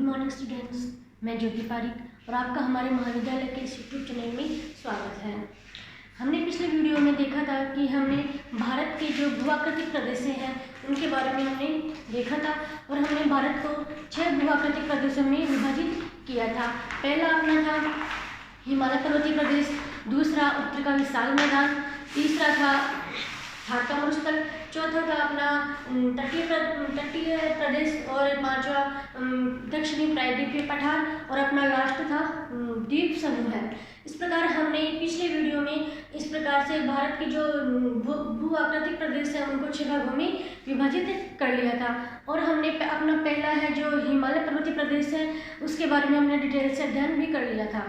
Morning students, मैं ज्योति पारिक और आपका हमारे महाविद्यालय के इस यूट्यूब चैनल में स्वागत है। हमने पिछले वीडियो में देखा था कि हमने भारत के जो भूआकृतिक प्रदेश हैं उनके बारे में हमने देखा था और हमने भारत को 6 भूआकृतिक प्रदेशों में विभाजित किया था। पहला अपना था हिमालय पर्वतीय प्रदेश, दूसरा उत्तर का विशाल मैदान, तीसरा था भारत का मरुस्थल, चौथा था अपना तटीय प्रदेश और पांचवा दक्षिणी प्रायद्वीपीय पठार और अपना लास्ट था द्वीप समूह है। इस प्रकार हमने पिछले वीडियो में इस प्रकार से भारत के जो भूआकृतिक प्रदेश है उनको 6 भागों में विभाजित कर लिया था और हमने अपना पहला है जो हिमालय पर्वतीय प्रदेश है उसके बारे में हमने डिटेल से अध्ययन भी कर लिया था।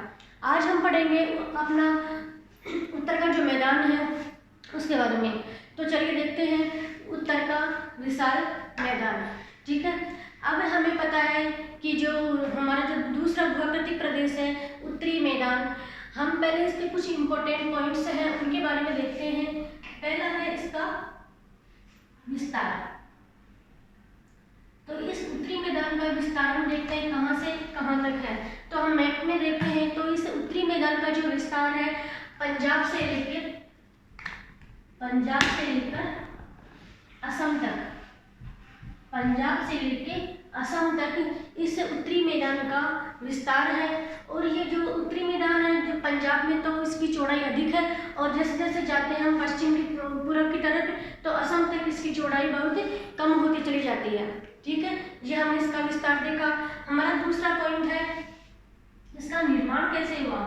आज हम पढ़ेंगे अपना उत्तर का जो मैदान है उसके बारे में। तो चलिए देखते हैं उत्तर का विशाल मैदान। ठीक है, अब हमें पता है कि जो हमारा जो दूसरा भूआकृतिक प्रदेश है उत्तरी मैदान, हम पहले इसके कुछ इंपॉर्टेंट पॉइंट्स हैं उनके बारे में देखते हैं। पहला है इसका विस्तार। तो इस उत्तरी मैदान का विस्तार हम देखते हैं कहाँ से कहाँ तक है। तो हम मैप में देखते हैं तो इस उत्तरी मैदान का जो विस्तार है पंजाब से लेकर असम तक, पंजाब से लेकर असम तक इस उत्तरी मैदान का विस्तार है। और ये जो उत्तरी मैदान है जो पंजाब में तो इसकी चौड़ाई अधिक है और जैसे जैसे जाते हैं हम पश्चिम पूर्व की तरफ तो असम तक इसकी चौड़ाई बहुत कम होती चली जाती है। ठीक है, ये हमने इसका विस्तार देखा। हमारा दूसरा पॉइंट है इसका निर्माण कैसे हुआ।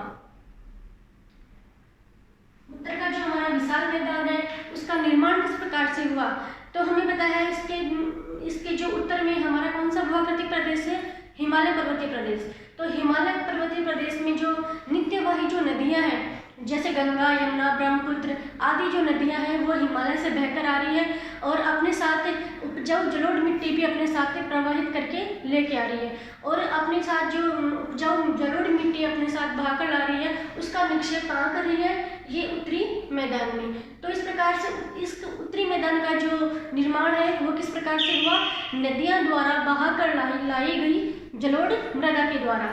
उत्तर का जो हमारा विशाल मैदान है उसका निर्माण किस प्रकार से हुआ। तो हमें पता है इसके जो उत्तर में हमारा कौन सा भूआकृतिक प्रदेश है, हिमालय पर्वतीय प्रदेश। तो हिमालय पर्वतीय प्रदेश में जो नित्यवाही जो नदियां हैं जैसे गंगा, यमुना, ब्रह्मपुत्र आदि जो नदियां हैं वो हिमालय से बहकर आ रही है और अपने साथ उपजाऊ जलोढ़ मिट्टी भी अपने साथ प्रवाहित करके लेके आ रही है और अपने साथ जो उपजाऊ जलोढ़ मिट्टी अपने साथ बहाकर ला रही है उसका निक्षेप कहाँ कर रही है, ये उत्तरी मैदान में। तो इस प्रकार से इस उत्तरी मैदान का जो निर्माण है वो किस प्रकार से हुआ, नदियां द्वारा बहाकर लाई गई जलोढ़ मृदा के द्वारा,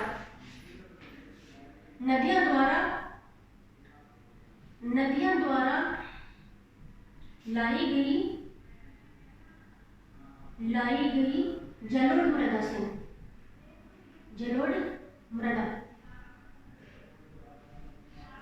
नदियां द्वारा लाई गई जलोढ़ मृदा से, जलोढ़ मृदा।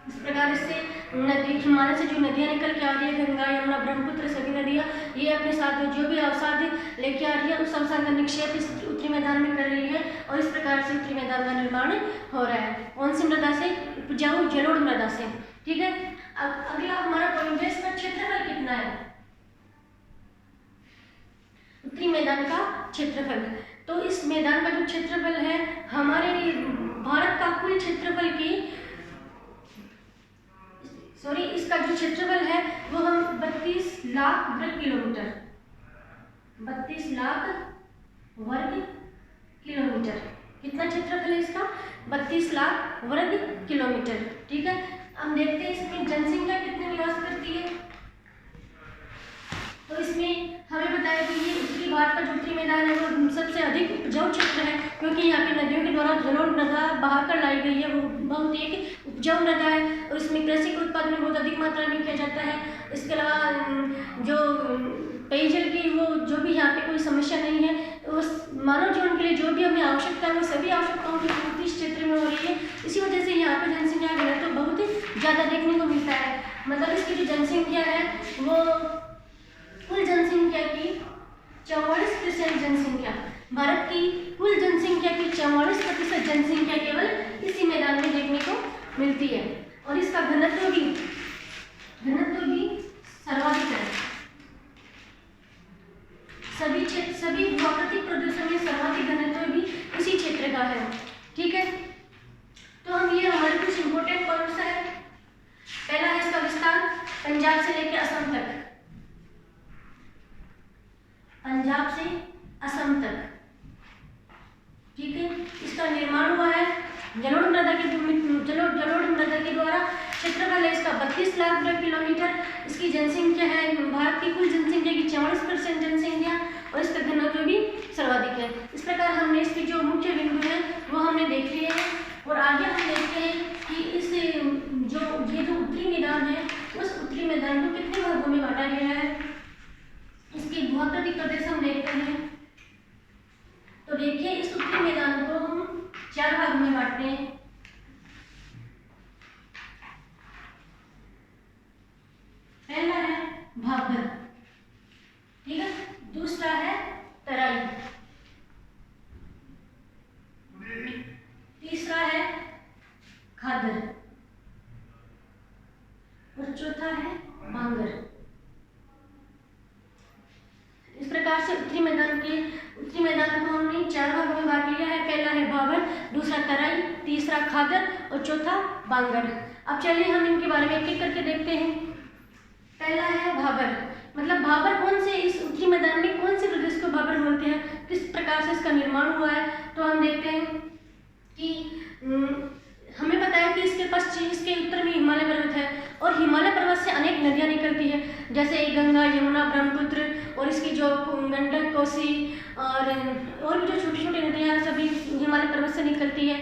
इस प्रकार से नदी हिमालय से जो नदियां निकल के आ रही है, गंगा, यमुना, ब्रह्मपुत्र सभी नदियां ये अपने साथ जो भी अवसाद लेके आ रही है उस अवसाद का निक्षेप इस उत्तरी मैदान में कर रही है और इस प्रकार से उत्तरी मैदान का निर्माण हो रहा है। कौन सी मृदा से, उपजाऊ जलोढ़ मृदा से। ठीक है, अब अगला हमारा पॉइंट है इसका क्षेत्रफल कितना है, उत्तरी मैदान का क्षेत्रफल। तो इस मैदान का जो क्षेत्रफल है हमारे भारत का कुल क्षेत्रफल की इसका जो क्षेत्रफल है वो हम 32 लाख वर्ग किलोमीटर, 32 लाख वर्ग किलोमीटर, कितना क्षेत्रफल है इसका, 32 लाख वर्ग किलोमीटर। ठीक है, हम देखते हैं इसमें जनसंख्या कितने निवास करती है। तो इसमें हमें बताया कि ये उत्तरी भारत का जो उत्तरी मैदान है वो सबसे अधिक उपजाऊ क्षेत्र है क्योंकि यहाँ पे नदियों के द्वारा जलोढ़ मृदा बहाकर लाई गई है, वो बहुत एक उपजाऊ मृदा है और इसमें कृषि के उत्पादन में बहुत अधिक मात्रा में किया जाता है। इसके अलावा जो पेयजल की वो जो भी यहाँ पे कोई समस्या नहीं है, उस मानव जीवन के लिए जो भी हमें आवश्यकता है वो सभी आवश्यकताओं की पूर्ति इस क्षेत्र में हो रही है। इसी वजह से यहाँ पे जनसंख्या घनत्व तो बहुत ज़्यादा देखने को मिलता है। मतलब इसकी जो जनसंख्या है वो कुल जनसंख्या की 44% जनसंख्या, भारत की कुल जनसंख्या की 44% जनसंख्या केवल इसी मैदान में देखने को मिलती है और इसका घनत्व भी सर्वाधिक है। सभी भूआकृतिक प्रदेशों में सर्वाधिक घनत्व भी इसी क्षेत्र का है। ठीक है, तो हम ये हमारे कुछ इंपॉर्टेंट पॉइंट्स है। पहला है इसका विस्तार पंजाब से लेकर असम तक, पंजाब से असम तक। ठीक है, इसका निर्माण हुआ है जलोढ़ मृदा के द्वारा। क्षेत्रफल है इसका 32 लाख वर्ग किलोमीटर। इसकी जनसंख्या है भारत की कुल जनसंख्या की 44% जनसंख्या और इसका घनत्व भी सर्वाधिक है। इस प्रकार हमने इसके जो मुख्य बिंदु है देखिए इस उत्तरी मैदान को हम 4 भाग में बांटते हैं। पहला है भाबर, ठीक है, दूसरा है तराई, तीसरा है खादर और चौथा है बांगर। इस प्रकार से उत्तरी मैदान को हमने 4 भागों में बांट लिया है। पहला है भाबर, दूसरा तराई, तीसरा खादर और चौथा बांगर। अब चलिए हम इनके बारे में एक एक करके देखते हैं। पहला है भाबर, मतलब भाबर कौन से, इस उत्तरी मैदान में कौन से प्रदेश को भाबर बोलते हैं, किस प्रकार से इसका निर्माण हुआ है। तो हम देखते हैं कि हमें पता है कि इसके उत्तर में हिमालय पर्वत है और हिमालय पर्वत से अनेक नदियां निकलती है, जैसे गंगा, यमुना, ब्रह्मपुत्र और इसकी जो गंडक, कोसी और भी जो छोटी छोटी नदियां हैं सभी हिमालय पर्वत से निकलती है।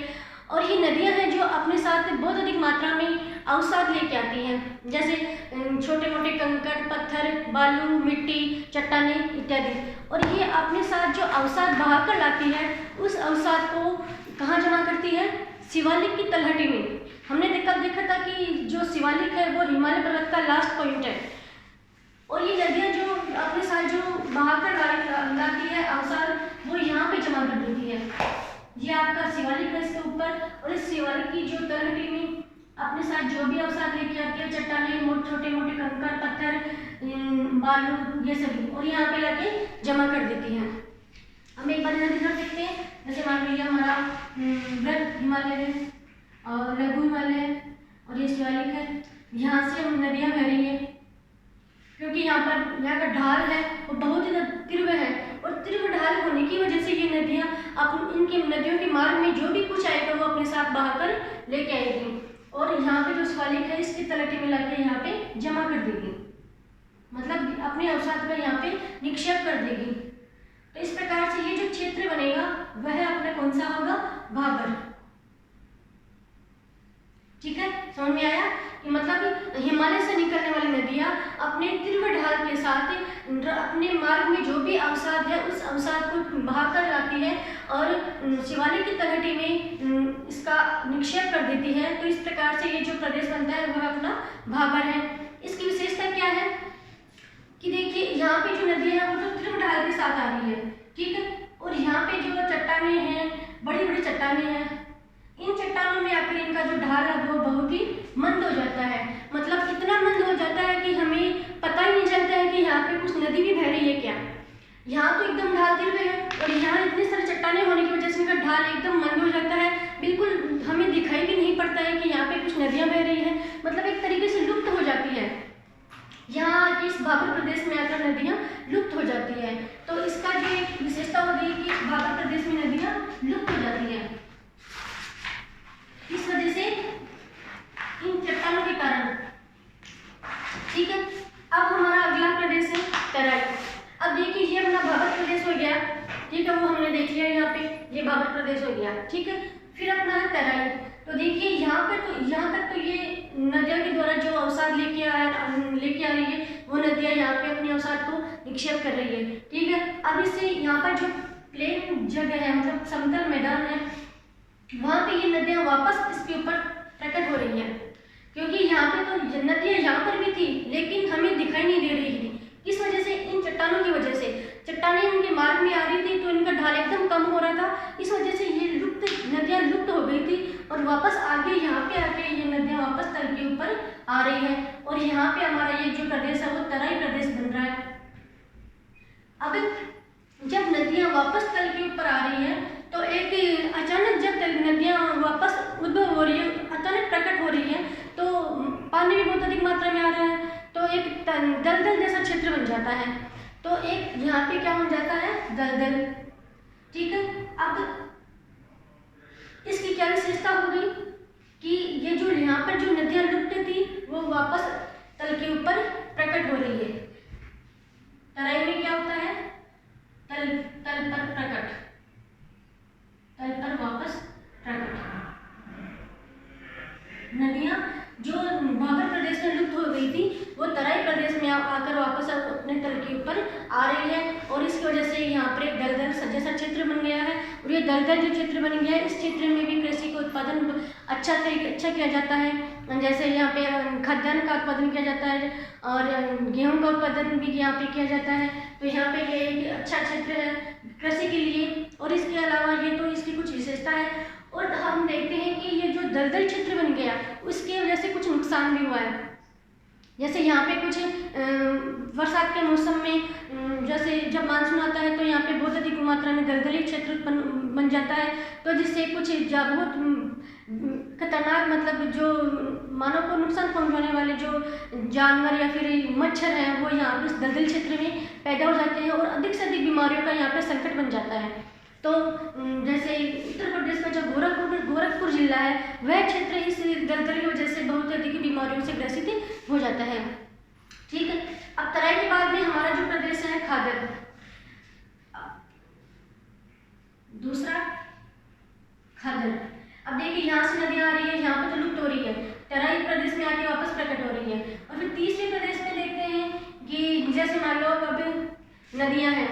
और ये नदियां हैं जो अपने साथ बहुत अधिक मात्रा में अवसाद लेके आती हैं, जैसे छोटे मोटे कंकड़, पत्थर, बालू, मिट्टी, चट्टाने इत्यादि। और ये अपने साथ जो अवसाद बहा कर लाती है, उस अवसाद को कहाँ जमा करती है, शिवालिक की तलहटी में। हमने देखा था कि जो शिवालिक है वो हिमालय पर्वत का लास्ट पॉइंट है और ये नदियाँ जो अपने साथ जो बहाकर लाती है अवसाद, वो यहाँ पे जमा कर देती है। ये आपका शिवालिक है इसके ऊपर, और इस शिवालिक की जो तलहटी में अपने साथ जो भी अवसाद लेके आती है, चट्टाने, छोटे मोटे कंकड़, पत्थर, बालू, ये सभी, और यहाँ पे लाके जमा कर देती है। हम एक बार नदी देखते हैं, जैसे मान लीजिए हमारा वृहद हिमालय है और लघु हिमालय है और ये शिवालिक है। यहाँ से हम नदियाँ बह रही है, क्योंकि यहाँ का ढाल है वो बहुत ही तीव्र है, और तीव्र ढाल होने की वजह से ये नदियाँ इनके नदियों के मार्ग में जो भी कुछ आएगा वो अपने साथ बहाकर लेके आएगी, और यहाँ पे जो शिवालिक है इसकी तलहटी में लाके यहाँ पे जमा कर देगी, मतलब अपने अवसाद का यहाँ पे निक्षेप कर देगी। तो इस प्रकार से ये जो क्षेत्र बनेगा वह अपना कौन सा होगा, भाबर। ठीक है, समझ में आया कि मतलब हिमालय से निकलने वाली नदियाँ अपने तीव्र ढाल के साथ अपने मार्ग में जो भी अवसाद है उस अवसाद को बहाकर लाती है और शिवालिक की तलहटी में इसका निक्षेप कर देती है। तो इस प्रकार से ये जो प्रदेश बनता है वह अपना भाबर है। इसकी विशेषता क्या है कि देखिए यहाँ पे जो नदी है वो तो तीव्र ढाल के साथ आ रही है, ठीक है, और यहाँ पे जो चट्टाने हैं, बड़ी बड़ी चट्टाने हैं, इन चट्टानों में आकर इनका जो ढाल है वो बहुत ही मंद हो जाता है, मतलब इतना मंद हो जाता है कि हमें पता ही नहीं चलता है कि यहाँ पे कुछ नदी भी बह रही है क्या। यहाँ तो एकदम ढाल तीव्र है और यहाँ इतने सारे चट्टाने होने की वजह से इनका ढाल एकदम मंद हो जाता है, बिल्कुल हमें दिखाई भी नहीं पड़ता है कि यहाँ पे कुछ नदियाँ बह रही है, मतलब एक तरीके से लुप्त हो जाती है। यहाँ इस भाबर प्रदेश में आकर नदियाँ लुप्त हो जाती है। तो इसका जो एक विशेषता हो गई कि भाबर प्रदेश में नदियाँ लुप्त हो जाती है, इस वजह से इन चट्टानों के कारण। ठीक है, अब हमारा अगला प्रदेश है तराई। अब देखिए ये अपना भाबर प्रदेश हो गया, ठीक है, वो हमने देख लिया, यहाँ पे ये भाबर प्रदेश हो गया, ठीक है। फिर अपना है तराई। तो देखिए यहाँ तक तो ये नदियों के द्वारा जो अवसाद लेके आ रही है वो नदियाँ यहाँ पे अपने अवसाद को निक्षेप कर रही है, ठीक है। अब इससे यहाँ पर जो प्लेन जगह है, मतलब समतल मैदान है, वहाँ पे ये नदियाँ वापस इसके ऊपर प्रकट हो रही है, क्योंकि यहाँ पे तो नदियाँ यहाँ पर भी थी लेकिन हमें दिखाई नहीं दे रही थी। किस वजह से? इन चट्टानों की वजह से। चट्टानें इनके मार्ग में आ रही थी तो इनका ढाल एकदम कम हो रहा था, इस वजह से ये नदियाँ लुप्त हो गई थी और वापस आगे यहाँ पे आके ये नदियाँ वापस तल के ऊपर आ रही है और यहाँ पे हमारा ये जो प्रदेश है वो तराई प्रदेश बन रहा है। अब जब नदियाँ वापस तल के ऊपर आ रही है तो एक अचानक जब नदियाँ वापस उद्भव हो रही है, अचानक प्रकट हो रही है, तो पानी भी बहुत अधिक मात्रा में आ रहा है, तो एक दलदल जैसा क्षेत्र बन जाता है। तो एक यहाँ पे क्या हो जाता है, दलदल, ठीक है। अब इसकी क्या विशेषता हो गई कि ये जो यहाँ पर जो नदियाँ लुप्त थी वो वापस तल के ऊपर प्रकट हो रही है। तराई में क्या होता है, तल पर प्रकट, तल पर वापस प्रकट। नदियाँ जो भाबर प्रदेश में लुप्त हो गई थी वो तराई प्रदेश में आकर वापस अपने तल के ऊपर आ रही है और इसकी वजह से यहाँ पर एक दलदल जैसा क्षेत्र बन गया है और ये दलदल जो क्षेत्र बन गया है, इस क्षेत्र में भी कृषि का उत्पादन अच्छा किया जाता है। जैसे यहाँ पे खाद्यान्न का उत्पादन किया जाता है और गेहूं का उत्पादन भी यहाँ पे किया जाता है। तो यहाँ पे ये एक अच्छा क्षेत्र है कृषि के लिए। और इसके अलावा ये तो इसकी कुछ विशेषता है। और हम देखते हैं कि ये जो दलदल क्षेत्र बन गया उसकी वजह से कुछ नुकसान भी हुआ है। जैसे यहाँ पे कुछ बरसात के मौसम में जैसे जब मानसून आता है तो यहाँ पे बहुत अधिक मात्रा में दलदली क्षेत्र बन जाता है। तो जिससे कुछ बहुत खतरनाक मतलब जो मानव को नुकसान पहुँचाने वाले जो जानवर या फिर मच्छर हैं वो यहाँ पे इस दलदल क्षेत्र में पैदा हो जाते हैं और अधिक से अधिक बीमारियों का यहाँ पे संकट बन जाता है। तो जैसे उत्तर प्रदेश का जो गोरखपुर जिला है वह क्षेत्र इस दलदल की वजह से बहुत अधिक बीमारियों से ग्रसित हो जाता है। ठीक है, अब तराई के बाद में हमारा जो प्रदेश है खादर। दूसरा खादर। अब देखिए यहाँ से नदियाँ आ रही है, यहाँ पे तो लुप्त हो रही है, तराई प्रदेश में आके वापस प्रकट हो रही है। और फिर तीसरे प्रदेश में देखते हैं कि जैसे मान लो अब नदियाँ हैं,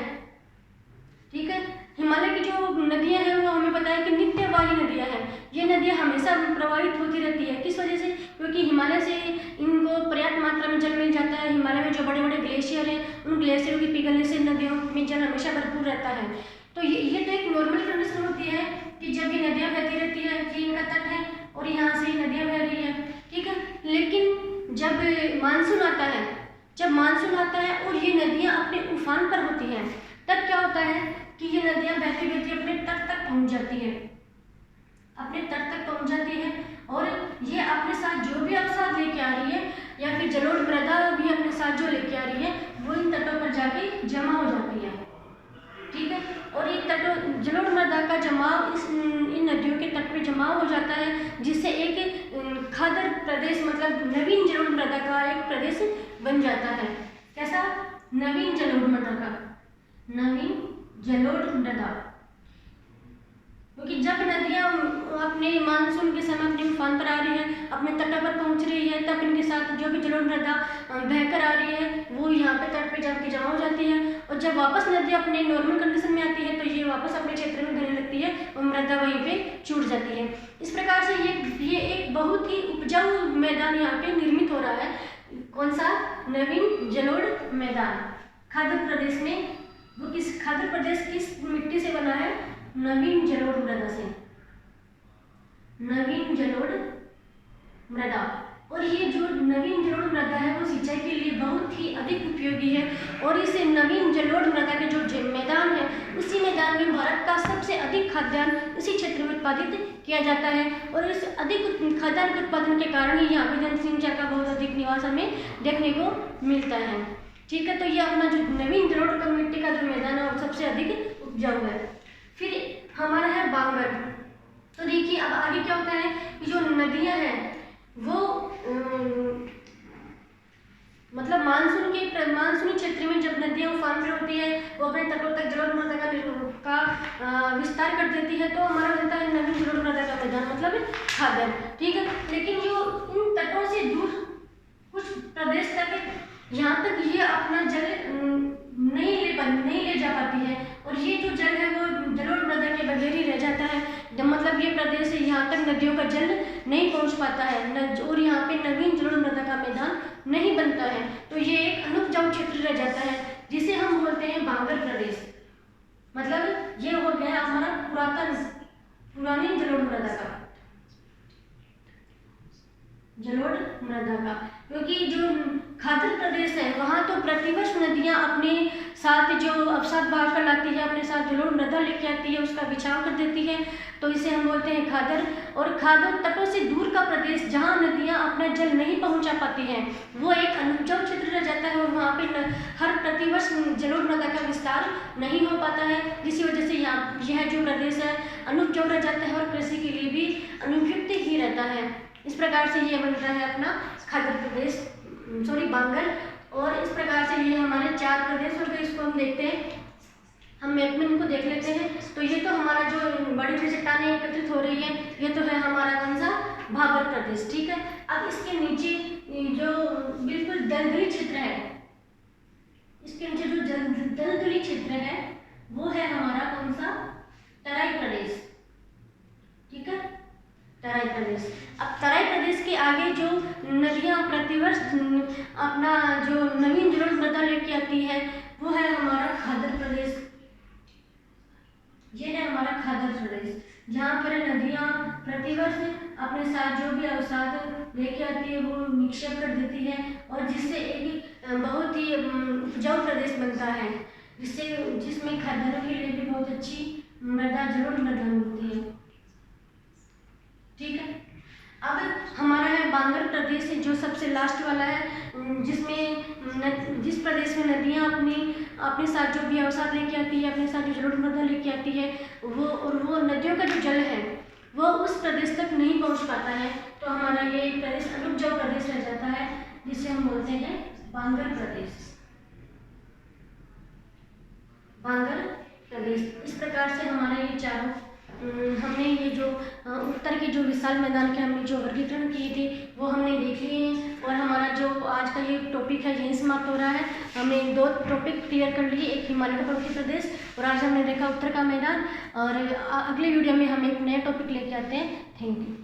ठीक है, हिमालय की जो नदियां हैं वो हमें पता है कि नित्यवाही नदियां हैं। ये नदियां हमेशा प्रवाहित होती रहती है। किस वजह से? क्योंकि हिमालय से इनको पर्याप्त मात्रा में जल मिल जाता है। हिमालय में जो बड़े बड़े ग्लेशियर हैं उन ग्लेशियरों के पिघलने से नदियों में जल हमेशा भरपूर रहता है। तो ये तो एक नॉर्मल कंडीशन होती है कि जब ये नदियाँ बहती रहती है, ये इनका तट है और यहाँ से नदियाँ बह रही है, ठीक है। लेकिन जब मानसून आता है और ये नदियाँ अपने उफान पर होती हैं, तब क्या होता है कि ये नदियाँ बहती बहती अपने तट तक पहुँच जाती है और ये अपने साथ जो भी अवसाद लेके आ रही है या फिर जलोढ़ मृदा भी अपने साथ जो लेके आ रही है वो इन तटों पर जाके जमा हो जाती है, ठीक है। और ये जलोढ़ मृदा का जमाव इन नदियों के तट पे जमाव हो जाता है, जिससे एक खादर प्रदेश मतलब नवीन जलोढ़ मृदा का एक प्रदेश बन जाता है। कैसा? नवीन जलोढ़ मृदा। क्योंकि जब नदियाँ अपने मानसून के समय अपने उफान पर आ रही है, अपने तट पर पहुंच रही है, तब इनके साथ जो भी जलोढ़ मृदा बहकर आ रही है वो यहाँ पे तट पे जाके जमा हो जाती है। और जब वापस नदी अपने नॉर्मल कंडीशन में आती है तो ये वापस अपने क्षेत्र में घुलने लगती है और मृदा वहीं पे छूट जाती है। इस प्रकार से ये एक बहुत ही उपजाऊ मैदान यहाँ पे निर्मित हो रहा है। कौन सा? नवीन जलोढ़ मैदान खादर प्रदेश में। वो खादर प्रदेश किस मिट्टी से बना है? नवीन जलोढ़ मृदा से, नवीन जलोढ़ मृदा। और ये जो नवीन जलोढ़ मृदा है वो सिंचाई के लिए बहुत ही अधिक उपयोगी है। और इस नवीन जलोढ़ मृदा के जो मैदान है उसी मैदान में भारत का सबसे अधिक खाद्यान्न इसी क्षेत्र में उत्पादित किया जाता है। और इस अधिक खाद्यान्न के उत्पादन के कारण ही यहाँ पे जनसंख्या का बहुत अधिक निवास हमें देखने को मिलता है, ठीक है। तो ये अपना जो नवीन जलोढ़ का मिट्टी का जो मैदान है वो सबसे अधिक उपजाऊ है। फिर हमारा है बांगर। तो देखिए अब आगे क्या होता है कि जो नदियां हैं वो मतलब मानसूनी क्षेत्र में जब नदियां उफान पर होती है वो अपने तटों तक जलोढ़ मृदा का विस्तार कर देती है, तो हमारा बनता है नवीन जलोढ़ मृदा का मैदान मतलब खादर, ठीक है। लेकिन जो इन तटों से दूर कुछ प्रदेश तक यहाँ तक ये अपना जल नहीं ले जा पाती है और ये जो जल है वो जलोढ़ मृदा के बगैर ही रह जाता है। मतलब ये प्रदेश यहाँ तक नदियों का जल नहीं पहुँच पाता है और यहाँ पे नवीन जलोढ़ मृदा का मैदान नहीं बनता है। तो ये एक अनुपजाऊ क्षेत्र रह जाता है जिसे हम बोलते हैं बांगर प्रदेश। मतलब ये हो गया हमारा पुरानी जलोढ़ मृदा का। क्योंकि जो खादर प्रदेश है वहाँ तो प्रतिवर्ष नदियाँ अपने साथ जो अवसाद बहा कर लाती है, अपने साथ जलोढ़ मृदा लेके आती है, उसका बिछाव कर देती है, तो इसे हम बोलते हैं खादर। और खादर तटों से दूर का प्रदेश जहाँ नदियाँ अपना जल नहीं पहुँचा पाती हैं वो एक अनुपजाऊ क्षेत्र रह जाता है और वहाँ पे हर प्रतिवर्ष जलोढ़ मृदा का विस्तार नहीं हो पाता है, जिसकी वजह से यह जो प्रदेश है अनुपजाऊ रह जाता है और कृषि के लिए भी अनुपयुक्त ही रहता है। इस प्रकार से ये बनता है अपना खादर प्रदेश बांगर। और इस प्रकार से ये हमारे 4 प्रदेश हो गए। इसको हम देखते हैं, हम मैप में इनको देख लेते हैं। तो ये तो हमारा जो बड़ी बड़ी चट्टानें एकत्रित हो रही है ये तो है हमारा कौन सा? भाबर प्रदेश, ठीक है। अब इसके नीचे जो बिल्कुल दलदली क्षेत्र है, इसके नीचे जो दलदली क्षेत्र है वो है हमारा कौन सा? तराई प्रदेश, ठीक है, तराई प्रदेश। अब तराई प्रदेश के आगे जो नदियाँ प्रतिवर्ष अपना जो नवीन जलोढ़ मृदा लेके आती है वो है हमारा खादर प्रदेश। ये है हमारा खादर प्रदेश, जहाँ पर नदियाँ प्रतिवर्ष अपने साथ जो भी अवसाद लेके आती है वो निक्षेप कर देती है और जिससे एक बहुत ही उपजाऊ प्रदेश बनता है, जिसमें खादरों के लिए भी बहुत अच्छी मृदा जलोढ़ मृदा मिलती है, ठीक है। अब हमारा है बांगर प्रदेश, जो सबसे लास्ट वाला है, जिस प्रदेश में नदियाँ अपने साथ जो भी अवसाद लेके आती है, अपने साथ जो जलोढ़ मृदा लेके आती है, वो नदियों का जो जल है वो उस प्रदेश तक नहीं पहुंच पाता है, तो हमारा ये प्रदेश अनुपजाऊ प्रदेश रह जाता है, जिसे हम बोलते हैं बांगर प्रदेश। बांगर प्रदेश। इस प्रकार से हमारे ये चारों हमने ये जो उत्तर के जो विशाल मैदान के हमने जो वर्गीकरण किए थे वो हमने देख लिए हैं और हमारा जो आज का ये टॉपिक है यहीं समाप्त हो रहा है। हमने 2 टॉपिक क्लियर कर लिए, एक हिमालय का पर्वतीय प्रदेश और आज हमने देखा उत्तर का मैदान, और अगले वीडियो में हम एक नया टॉपिक लेके आते हैं। Thank you.